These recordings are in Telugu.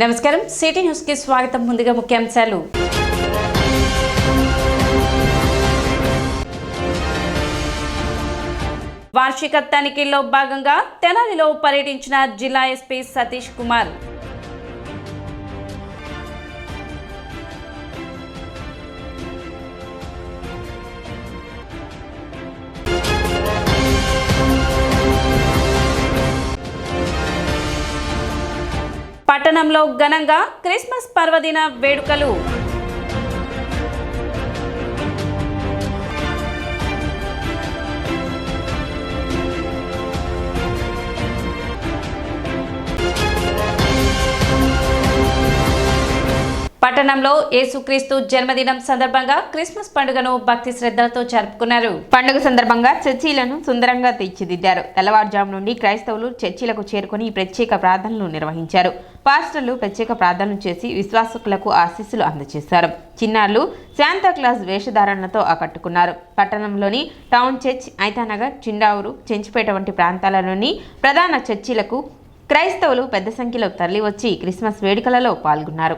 నమస్కారం సిటీ న్యూస్ కి స్వాగతం. ముందుగా ముఖ్యాంశాలు. వార్షిక తనిఖీల్లో భాగంగా తెనాలిలో పర్యటించిన జిల్లా ఎస్పీ సతీష్ కుమార్. పట్టణంలో ఘనంగా క్రిస్మస్ పర్వదిన వేడుకలు. పట్టణంలో యేసుక్రీస్తు జన్మదినం సందర్భంగా క్రిస్మస్ పండుగను భక్తి శ్రద్ధలతో జరుపుకున్నారు. పండుగ సందర్భంగా చర్చిలను సుందరంగా తీర్చిదిద్దారు. తెల్లవారుజాము నుండి క్రైస్తవులు చర్చిలకు చేరుకుని ప్రత్యేక ప్రార్థనలు నిర్వహించారు. పాస్టర్లు ప్రత్యేక ప్రార్థనలు చేసి విశ్వాసకులకు ఆశీస్సులు అందజేశారు. చిన్నారులు శాంతాక్లాస్ వేషధారణలతో ఆకట్టుకున్నారు. పట్టణంలోని టౌన్ చర్చ్, ఐతానగర్, చిండావూరు, చెంచిపేట వంటి ప్రాంతాలలోని ప్రధాన చర్చిలకు క్రైస్తవులు పెద్ద సంఖ్యలో తరలివచ్చి క్రిస్మస్ వేడుకలలో పాల్గొన్నారు.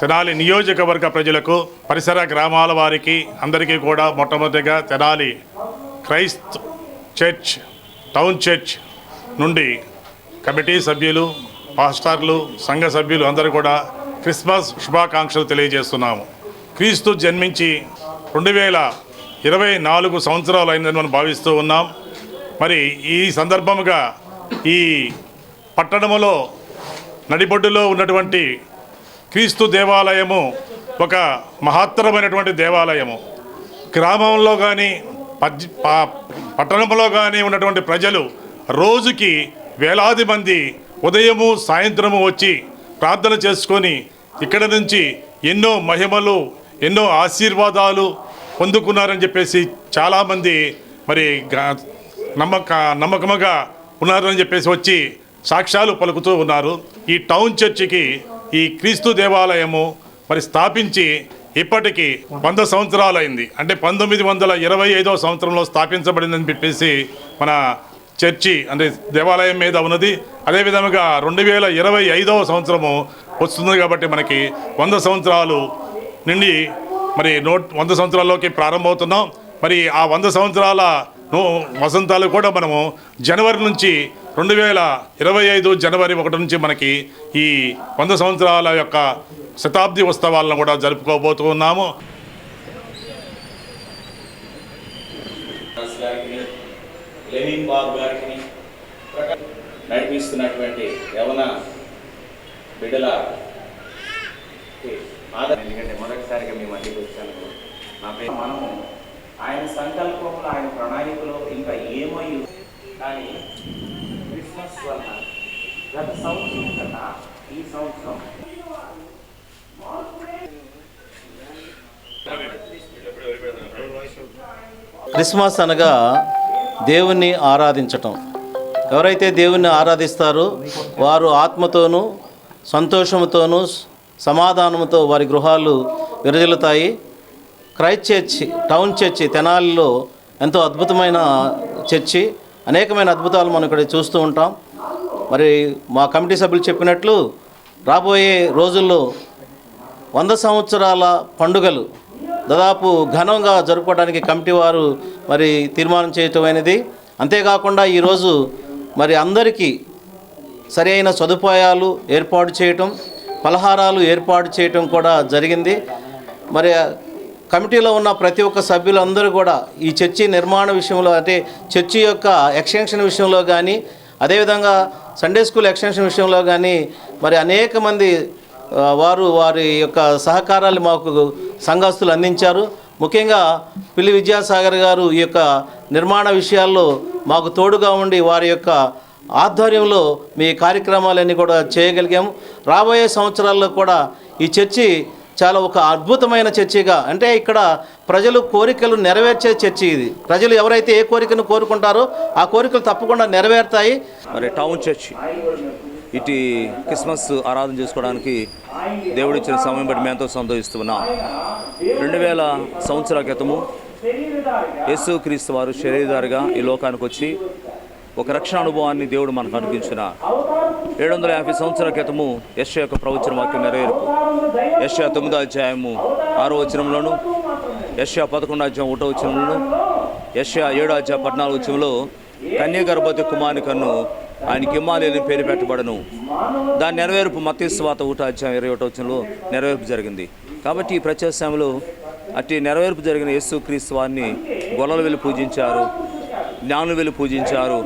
తెనాలి నియోజకవర్గ ప్రజలకు, పరిసర గ్రామాల వారికి అందరికీ కూడా మొట్టమొదటిగా Tenali Christ church, town church నుండి కమిటీ సభ్యులు, పాస్టర్లు, సంఘ సభ్యులు అందరూ కూడా క్రిస్మస్ శుభాకాంక్షలు తెలియజేస్తున్నాము. క్రీస్తు జన్మించి 2024 సంవత్సరాలు అయిందని మనం భావిస్తూ ఉన్నాం. మరి ఈ సందర్భముగా ఈ పట్టణములో నడిబొడ్డులో ఉన్నటువంటి క్రీస్తు దేవాలయము ఒక మహత్తరమైనటువంటి దేవాలయము. గ్రామంలో కానీ పట్టణంలో కానీ ఉన్నటువంటి ప్రజలు రోజుకి వేలాది మంది ఉదయము సాయంత్రము వచ్చి ప్రార్థన చేసుకొని ఇక్కడ నుంచి ఎన్నో మహిమలు, ఎన్నో ఆశీర్వాదాలు పొందుకున్నారని చెప్పేసి చాలామంది మరి నమ్మకముగా ఉన్నారని చెప్పేసి వచ్చి సాక్ష్యాలు పలుకుతూ ఉన్నారు. ఈ టౌన్ చర్చికి ఈ క్రీస్తు దేవాలయము మరి స్థాపించి ఇప్పటికీ 100 సంవత్సరాలు అయింది. అంటే 1925వ సంవత్సరంలో స్థాపించబడిందని చెప్పేసి మన చర్చి అంటే దేవాలయం మీద ఉన్నది. అదేవిధంగా 2025వ సంవత్సరము వస్తుంది కాబట్టి మనకి 100 సంవత్సరాలు నుండి మరి 100 సంవత్సరాల్లోకి ప్రారంభమవుతున్నాం. మరి ఆ 100 సంవత్సరాల వసంతాలు కూడా మనము జనవరి నుంచి 2025 జనవరి 1 నుంచి మనకి ఈ 100 సంవత్సరాల యొక్క శతాబ్ది ఉత్సవాలను కూడా జరుపుకోబోతూ ఉన్నాము. నడిపిస్తున్నటువంటి యవన బిడ్డల ఎందుకంటే మొదటిసారిగా మేము మధ్యకి వచ్చాను. నా పేరు మనము ఆయన సంకల్పంలో, ఆయన ప్రణాళికలో ఇంకా ఏమై కానీ క్రిస్మస్ వల్ల గత సంవత్సరం కన్నా ఈ సంవత్సరం క్రిస్మస్ అనగా దేవుణ్ణి ఆరాధించటం. ఎవరైతే దేవుణ్ణి ఆరాధిస్తారో వారు ఆత్మతోనూ సంతోషంతోనూ సమాధానంతో వారి గృహాలు విరజిల్లుతాయి. క్రైస్ట్ చర్చ్, టౌన్ చర్చి తెనాలిలో ఎంతో అద్భుతమైన చర్చి. అనేకమైన అద్భుతాలు మనం ఇక్కడ చూస్తూ ఉంటాం. మరి మా కమిటీ సభ్యులు చెప్పినట్లు రాబోయే రోజుల్లో 100 సంవత్సరాల పండుగలు దాదాపు ఘనంగా జరుపుకోవడానికి కమిటీ వారు మరి తీర్మానం చేయటమైనది. అంతేకాకుండా ఈరోజు మరి అందరికీ సరైన సదుపాయాలు ఏర్పాటు చేయటం, పలహారాలు ఏర్పాటు చేయటం కూడా జరిగింది. మరి కమిటీలో ఉన్న ప్రతి ఒక్క సభ్యులందరూ కూడా ఈ చర్చి నిర్మాణ విషయంలో, అంటే చర్చి యొక్క ఎక్స్టెన్షన్ విషయంలో కానీ, అదేవిధంగా సండే స్కూల్ ఎక్స్టెన్షన్ విషయంలో కానీ మరి అనేక మంది వారి యొక్క సహకారాలు మాకు సంఘస్థులు అందించారు. ముఖ్యంగా పిల్లి విద్యాసాగర్ గారు ఈ యొక్క నిర్మాణ విషయాల్లో మాకు తోడుగా ఉండి వారి యొక్క ఆధ్వర్యంలో మీ కార్యక్రమాలన్నీ కూడా చేయగలిగాము. రాబోయే సంవత్సరాల్లో కూడా ఈ చర్చి చాలా ఒక అద్భుతమైన చర్చిగా, అంటే ఇక్కడ ప్రజలు కోరికలు నెరవేర్చే చర్చి ఇది. ప్రజలు ఎవరైతే ఏ కోరికను కోరుకుంటారో ఆ కోరికలు తప్పకుండా నెరవేరుతాయి. మరి టౌన్ చర్చ్ ఇటు క్రిస్మస్ ఆరాధన చేసుకోవడానికి దేవుడు ఇచ్చిన సమయం బట్టి మేము ఎంతో సంతోషిస్తున్నాం. 2000 సంవత్సరాల క్రితము యేసుక్రీస్తు వారు శరీరధారిగా ఈ లోకానికి వచ్చి ఒక రక్షణ అనుభవాన్ని దేవుడు మనకు అనిపించిన 750 సంవత్సరాల క్రితము యెషయా యొక్క ప్రవచన వాక్యం నెరవేర్పు. యెషయా 9వ అధ్యాయము 6వ వచనంలోను, యెషయా 11వ అధ్యాయం 1వ వచనంలోను, యెషయా 7వ అధ్యాయం 14వ వచనంలో కన్య గర్భవతి కుమారుని కన్ను ఆయనకి ఇమ్మానుయేలు పేరు పెట్టబడను. దాని నెరవేర్పు మత్తయి సువార్త 1వ అధ్యాయం 21వ వచనంలో నెరవేర్పు జరిగింది. కాబట్టి ఈ ప్రత్యేక సమయంలో అట్టి నెరవేర్పు జరిగిన యేసుక్రీస్తు వారిని గొల్లలు వెళ్ళి పూజించారు, జ్ఞానులు వెళ్ళి పూజించారు.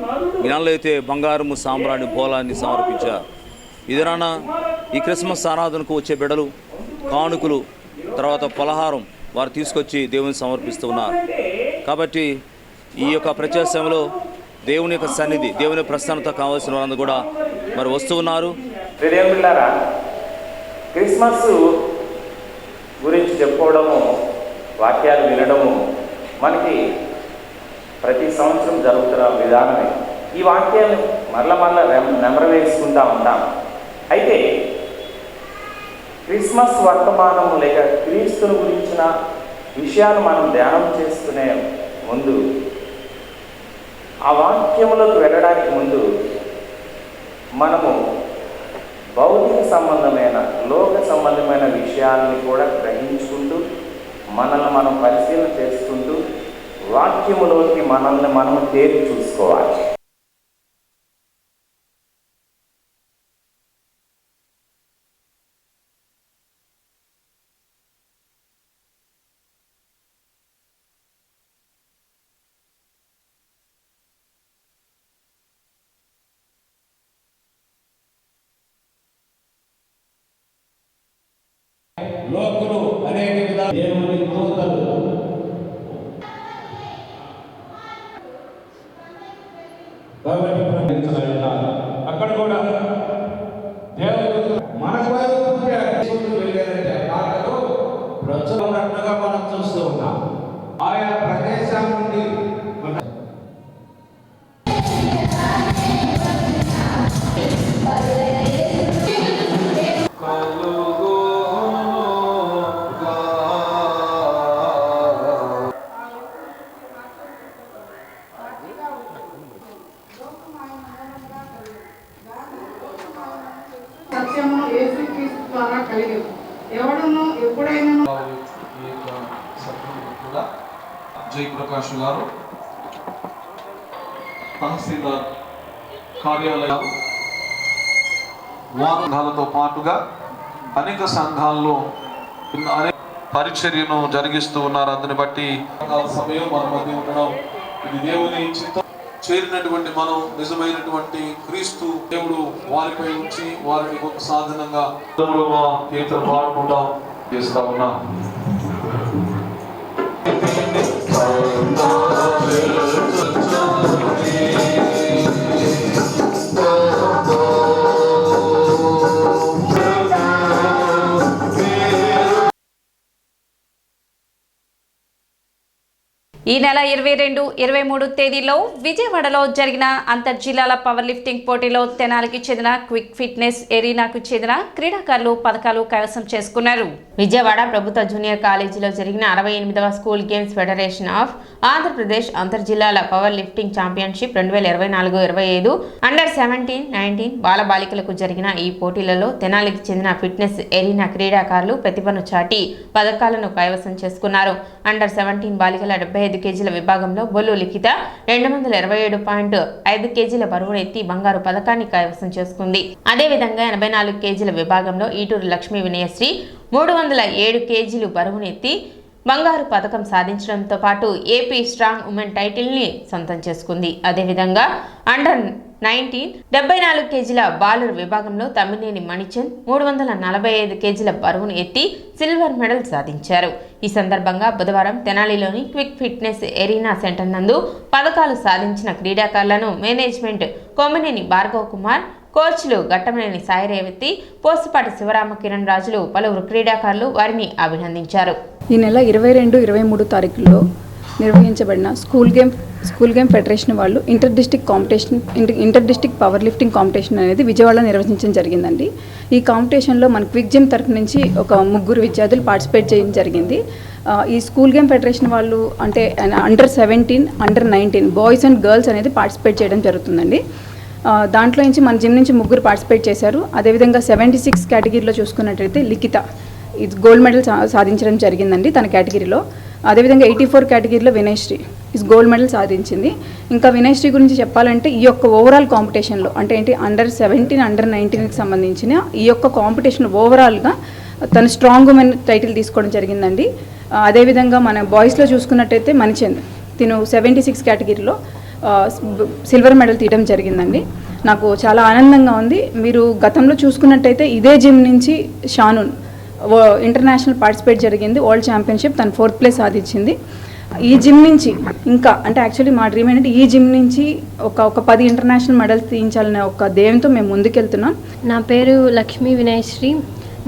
జ్ఞానులు అయితే బంగారము, సాంబ్రాణి, బోలాన్ని సమర్పించారు. ఇదిరాన ఈ క్రిస్మస్ ఆరాధనకు వచ్చే బిడ్డలు కానుకలు, తర్వాత పలహారం వారు తీసుకొచ్చి దేవుని సమర్పిస్తూ ఉన్నారు. కాబట్టి ఈ యొక్క ప్రత్యేక సమయంలో దేవుని యొక్క సన్నిధి, దేవుని ప్రసన్నత కావాల్సిన వారందరూ కూడా మరి వస్తూ ఉన్నారు. ప్రియమిత్రులారా, క్రిస్మస్ గురించి చెప్పుకోవడము, వాక్యాలు వినడము మనకి ప్రతి సంవత్సరం జరుగుతున్న విధానమే. ఈ వాక్యాన్ని మరల నెమరవేసుకుంటూ ఉంటాం. అయితే క్రిస్మస్ వర్తమానము లేక క్రీస్తుని గురించిన విషయాలు మనం ధ్యానం చేసుకునే ముందు, ఆ వాక్యములకు వెళ్ళడానికి ముందు మనము భౌతిక సంబంధమైన, లోక సంబంధమైన విషయాలని కూడా గ్రహించుకుంటూ, మనల్ని మనం పరిశీలన చేసుకుంటూ వాక్యములోకి మనల్ని మనము తేరి చూసుకోవాలి. లోకులు అనేక విధాలు దేవుని దూతలు అక్కడ కూడా దేవుడు మన వెళ్ళారంటే ఆటలు ప్రచురన్నట్టుగా మనం చూస్తూ ఉన్నాం. ఆయా ప్రదేశాల నుండి సత్యము యేసుక్రీస్తు ద్వారా కలిగేది. ఎవడును ఎప్పుడైనా జయప్రకాష్ గారు తహసీల్దార్ కార్యాలయం సంఘాలతో పాటుగా అనేక సంఘాల్లో అనేక పరిచర్యను జరిగిస్తూ ఉన్నారు. అందుని బట్టి సమయం మన మధ్య ఉండడం, ఇది దేవుని చిత్తం. చేరినటువంటి మనం నిజమైనటువంటి క్రీస్తు దేవుడు వారిపై ఉంచి వారిని ఒక సాధనంగా కీర్తన పాడుకుంటాం చేస్తా ఉన్నాం. ఈ నెల 22, 23 తేదీలో విజయవాడలో జరిగిన అంతర్జిల్లాల పవర్ లిఫ్టింగ్ పోటీలో తెనాలికి చెందిన క్విక్ ఫిట్నెస్ ఎరీనాకు చెందిన క్రీడాకారులు పథకాలు కైవసం చేసుకున్నారు. విజయవాడ ప్రభుత్వ జూనియర్ కాలేజీలో జరిగిన 68వ school games federation of Andhra Pradesh అంతర్జిల్లాల power lifting championship 2024-25 under 17, 19 బాలబాలికలకు జరిగిన ఈ పోటీలలో తెనాలికి చెందిన ఫిట్నెస్ ఎరీనా క్రీడాకారులు ప్రతిభను చాటి పథకాలను కైవసం చేసుకున్నారు. అండర్ 17 బాలికల 75 కేజీల విభాగంలో బొల్లు లిఖిత 227.5 కేజీల బరువునెత్తి బంగారు పథకాన్ని కైవసం చేసుకుంది. అదేవిధంగా 84 కేజీల విభాగంలో ఈటూరు లక్ష్మీ వినయశ్రీ 307 కేజీలు బరువునెత్తి బంగారు పథకం సాధించడంతో పాటు ఏపీ స్ట్రాంగ్ ఉమెన్ టైటిల్ని సొంతం చేసుకుంది. అదేవిధంగా అండర్ 19 74 కేజీల బాలుర విభాగంలో తమ్మినేని మణిచంద్ 345 కేజీల బరువును ఎత్తి సిల్వర్ మెడల్ సాధించారు. ఈ సందర్భంగా బుధవారం తెనాలిలోని క్విక్ ఫిట్నెస్ ఎరీనా సెంటర్ నందు పథకాలు సాధించిన క్రీడాకారులను మేనేజ్మెంట్ కొమ్మినేని భార్గవ్ కుమార్, కోచ్లు ఘట్టమనేని సాయి రేవతి, పోసుపాటి శివరామ కిరణ్ రాజులు పలువురు క్రీడాకారులు వారిని అభినందించారు. ఈ నెల 22, 23 తారీఖుల్లో నిర్వహించబడిన స్కూల్ గేమ్ ఫెడరేషన్ వాళ్ళు inter district power lifting competition అనేది విజయవాడలో నిర్వహించడం జరిగిందండి. ఈ కాంపిటీషన్లో మన క్విక్ జిమ్ తరఫు నుంచి ఒక 3 విద్యార్థులు పార్టిసిపేట్ చేయడం జరిగింది. ఈ స్కూల్ గేమ్ ఫెడరేషన్ వాళ్ళు అంటే under 17, under 19 boys and girls అనేది పార్టిసిపేట్ చేయడం జరుగుతుందండి. దాంట్లో నుంచి మన జిమ్ నుంచి 3 పార్టిసిపేట్ చేశారు. అదేవిధంగా 76 కేటగిరీలో చూసుకున్నట్లయితే లిఖిత ఇది గోల్డ్ మెడల్ సాధించడం జరిగిందండి తన కేటగిరీలో. అదేవిధంగా 84 కేటగిరీలో వినయశ్రీ ఇది గోల్డ్ మెడల్ సాధించింది. ఇంకా వినయశ్రీ గురించి చెప్పాలంటే ఈ యొక్క ఓవరాల్ కాంపిటీషన్లో అంటే ఏంటి అండర్ 17, అండర్ 19కి సంబంధించిన ఈ యొక్క కాంపిటీషన్ ఓవరాల్గా తను స్ట్రాంగ్ ఉమెన్ టైటిల్ తీసుకోవడం జరిగిందండి. అదేవిధంగా మన బాయ్స్లో చూసుకున్నట్టయితే మణిచంద్ తిను 76 కేటగిరీలో సిల్వర్ మెడల్ తీయడం జరిగిందండి. నాకు చాలా ఆనందంగా ఉంది. మీరు గతంలో చూసుకున్నట్టయితే ఇదే జిమ్ నుంచి షానూన్ ఇంటర్నేషనల్ పార్టిసిపేట్ జరిగింది, వరల్డ్ ఛాంపియన్షిప్ తను 4th ప్లేస్ సాధించింది. ఈ జిమ్ నుంచి ఇంకా అంటే యాక్చువల్లీ మా డ్రీమ్ ఏంటంటే ఈ జిమ్ నుంచి ఒక 10 ఇంటర్నేషనల్ మెడల్స్ తీయించాలనే ఒక ధ్యేయంతో మేము ముందుకెళ్తున్నాం. నా పేరు లక్ష్మీ వినయశ్రీ.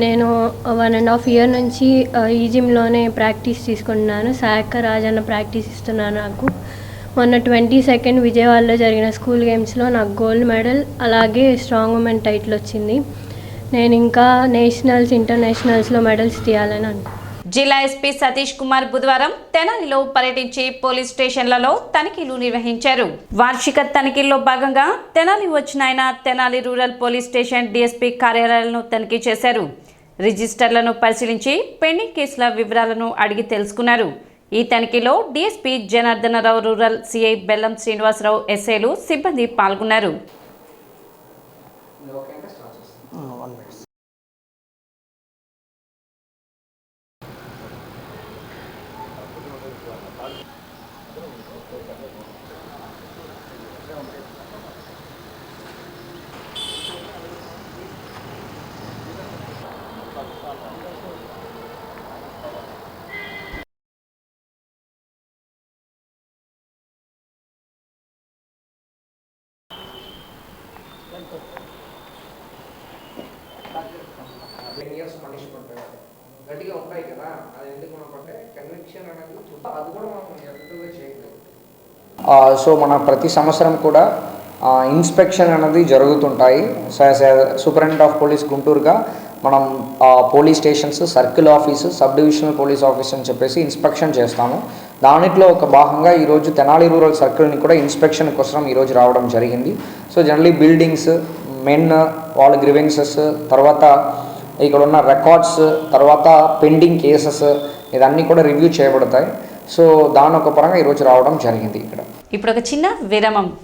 నేను 1.5 year నుంచి ఈ జిమ్లోనే ప్రాక్టీస్ తీసుకుంటున్నాను. సాయక్క రాజన్న ప్రాక్టీస్ ఇస్తున్నాను. నాకు మొన్న 22nd విజయవాడలో జరిగిన స్కూల్ గేమ్స్లో నాకు గోల్డ్ మెడల్ అలాగే స్ట్రాంగ్ ఉమెన్ టైటిల్ వచ్చింది. నేను ఇంకా నేషనల్స్, ఇంటర్నేషనల్స్లో మెడల్స్ తీయాలని అనుకుంటున్నాను. జిల్లా ఎస్పీ సతీష్ కుమార్ బుధవారం తెనాలిలో పర్యటించి పోలీస్ స్టేషన్లలో తనిఖీలు నిర్వహించారు. వార్షిక తనిఖీల్లో భాగంగా తెనాలి వచ్చిన ఆయన Tenali rural police station DSP కార్యాలయాలను తనిఖీ చేశారు. రిజిస్టర్లను పరిశీలించి పెండింగ్ కేసుల వివరాలను అడిగి తెలుసుకున్నారు. ఈ తనిఖీలో డిఎస్పీ జనార్దనరావు, రూరల్ సిఐ బెల్లం శ్రీనివాసరావు, ఎస్ఐలు, సిబ్బంది పాల్గొన్నారు. గట్టిగా ఉంటాయి కదా, అది ఎందుకు అంటే కన్విక్షన్ అనేది అది కూడా మనం ఎఫెక్టివ్గా చేయలేదు. సో మన ప్రతి సంవత్సరం కూడా ఇన్స్పెక్షన్ అనేది జరుగుతుంటాయి. సూపరింటెండెంట్ ఆఫ్ పోలీస్ గుంటూరుగా మనం police stations, circle office, sub divisional police office అని చెప్పేసి ఇన్స్పెక్షన్ చేస్తాము. దానిలో ఒక భాగంగా ఈరోజు తెనాలి రూరల్ సర్కిల్ని కూడా ఇన్స్పెక్షన్ కోసం ఈరోజు రావడం జరిగింది. సో జనరలీ బిల్డింగ్స్, మెన్ వాళ్ళ గ్రీవెన్సెస్, తర్వాత ఇక్కడ ఉన్న రికార్డ్స్, తర్వాత పెండింగ్ కేసెస్ ఇవన్నీ కూడా రివ్యూ చేయబడతాయి. సో దాని ఒక పరంగా ఈరోజు రావడం జరిగింది ఇక్కడ. ఇప్పుడు ఒక చిన్న విరామం.